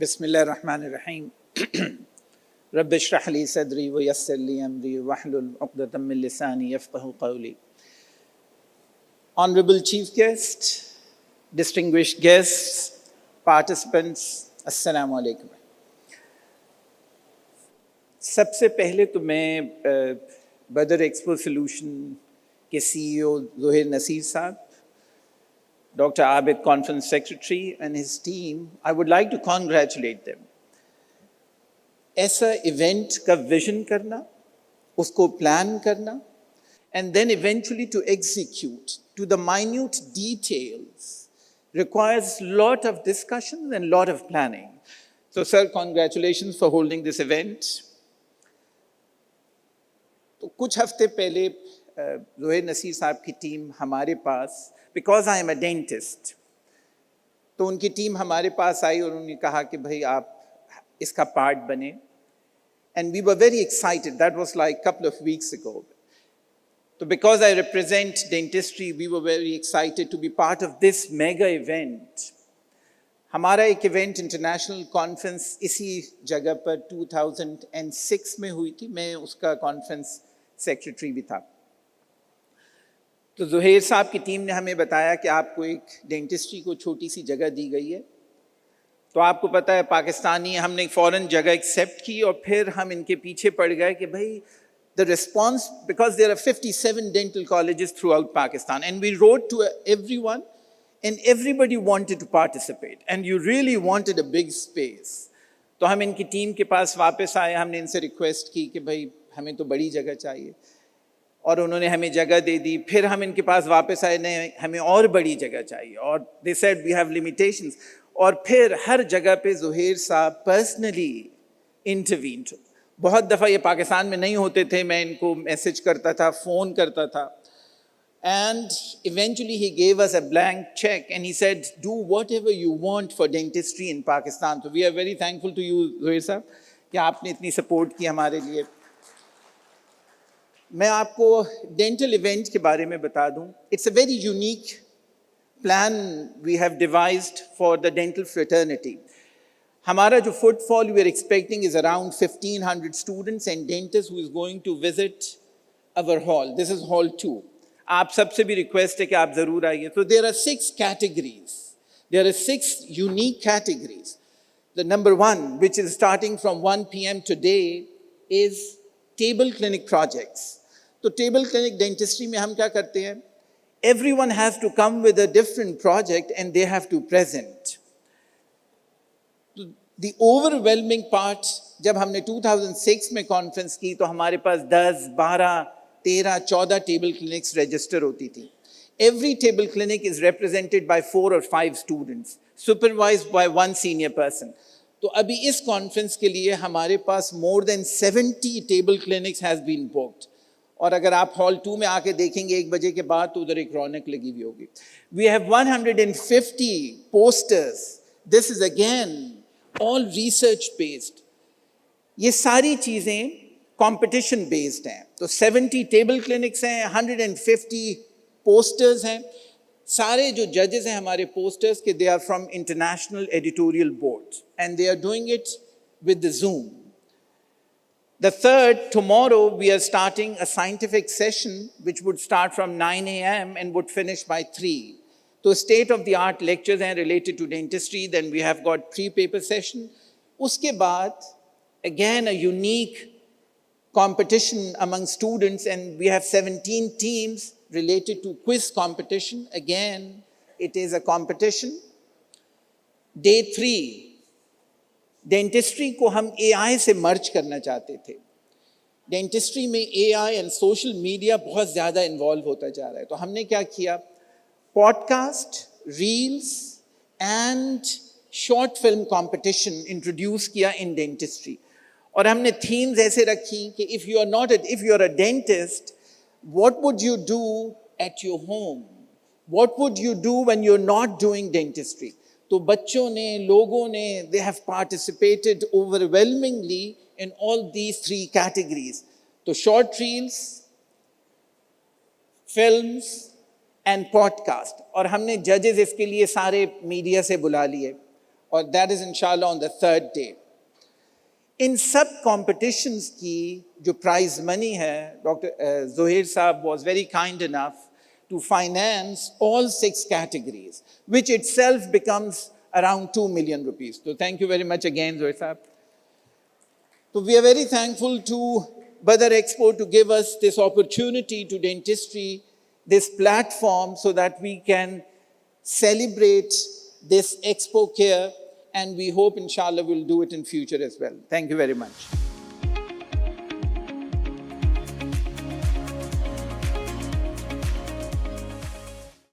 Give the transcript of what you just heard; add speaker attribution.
Speaker 1: बिस्मिल्लाहिर्रहमानिर्रहीम। रब्बि इश्रह ली सदरी व यस्सिर ली अमरी वहलुल उक़दतम मिन लिसानी यफ़क़हू क़ौली। Honorable Chief Guest, distinguished guests, participants, Assalamu alaikum. सबसे पहले तो मैं बदर एक्सपो सॉल्यूशन के CEO ज़ोहैर नसीर साहब, Dr. Abid, Conference Secretary, and his team, I would like to congratulate them. ऐसा इवेंट का विजन करना, उसको प्लान करना, and then eventually to execute to the minute details requires lot of discussion and lot of planning. So, sir, congratulations for holding this event. तो कुछ हफ्ते पहले ज़ोहैर नसीर साहब की टीम हमारे पास, because I am a dentist, तो उनकी टीम हमारे पास आई और उन्होंने कहा कि भाई आप इसका पार्ट बने, and we were very excited. That was like couple of weeks ago. तो because I represent dentistry, we were very excited to be part of this mega event. हमारा एक इवेंट इंटरनेशनल कॉन्फ्रेंस इसी जगह पर 2006 में हुई थी. मैं उसका कॉन्फ्रेंस सेक्रेटरी भी था. तो ज़ोहैर साहब की टीम ने हमें बताया कि आपको एक डेंटिस्ट्री को छोटी सी जगह दी गई है. तो आपको पता है पाकिस्तानी, हमने एक फ़ॉरेन जगह एक्सेप्ट की और फिर हम इनके पीछे पड़ गए कि भाई the response, because there are 57 dental colleges throughout Pakistan, and we wrote to everyone and everybody wanted to participate and you really wanted a big space. तो हम इनकी टीम के पास वापस आए, हमने इनसे रिक्वेस्ट की कि भाई हमें तो बड़ी जगह चाहिए, और उन्होंने हमें जगह दे दी. फिर हम इनके पास वापस आए, नहीं हमें और बड़ी जगह चाहिए, और they said we have limitations. और फिर हर जगह पे ज़ोहैर साहब पर्सनली इंटरवीन्ड. बहुत दफ़ा ये पाकिस्तान में नहीं होते थे, मैं इनको मैसेज करता था, फ़ोन करता था. And eventually he gave us a blank check and he said, do whatever you want for dentistry in Pakistan. So we are very thankful to you, Zohair Sahab, कि आपने इतनी support की हमारे लिए. मैं आपको dental event के बारे में बता दूं. It's a very unique plan we have devised for the dental fraternity. हमारा जो footfall we are expecting is around 1,500 students and dentists who is going to visit our hall. This is hall 2. आप सबसे भी request है कि आप जरूर आइए. तो there are 6 categories. There are 6 unique categories. The number 1, which is starting from 1 p.m. today, is table clinic projects. तो table clinic dentistry में हम क्या करते हैं? Everyone has to come with a different project and they have to present. The overwhelming part, जब हमने 2006 में conference की तो हमारे पास 10, 12, 13, 14 टेबल क्लिनिक्स रजिस्टर होती थी. Every table clinic is represented by 4 or 5 students, supervised by 1 senior person. तो अभी इस कॉन्फ्रेंस के लिए हमारे पास more than 70 table clinics has been booked. और अगर आप हॉल 2 में आके देखेंगे 1 बजे के बाद तो उधर एक रौनक लगी हुई होगी. We have 150 posters. This is again all research based. ये सारी चीजें कंपटीशन बेस्ड हैं. तो 70 टेबल क्लिनिक्स हैं, 150 पोस्टर्स हैं. सारे जो जजेस हैं हमारे पोस्टर्स के, they are from international editorial boards and they are doing it with the Zoom. The third, tomorrow we are starting a scientific session which would start from 9 a.m. and would finish by 3. तो state of the art lectures हैं related to dentistry. Then we have got pre-paper session. उसके बाद again a unique competition among students, and we have 17 teams related to quiz competition. Again, it is a competition. Day 3, dentistry को हम AI से merge करना चाहते थे. Dentistry में AI and social media बहुत ज़्यादा involve होता जा रहा है. तो हमने क्या किया? Podcast, reels and short film competition introduce किया in dentistry. और हमने themes ऐसे रखी कि if you are a dentist, what would you do at your home? What would you do when you're not doing dentistry? तो बच्चों ने, लोगों ने, they have participated overwhelmingly in all these 3 categories. तो short reels, films and podcast. और हमने judges इसके लिए सारे मीडिया से बुला लिए. और that is inshallah on the third day. इन सब competitions की जो prize money है, Dr. Zohair Saab was very kind enough to finance all 6 categories, which itself becomes around 2 million rupees. So thank you very much again, Zohair Saab. So we are very thankful to Badr Expo to give us this opportunity to dentistry, this platform so that we can celebrate this expo here, and we hope inshallah we'll do it in future as well. Thank you very much.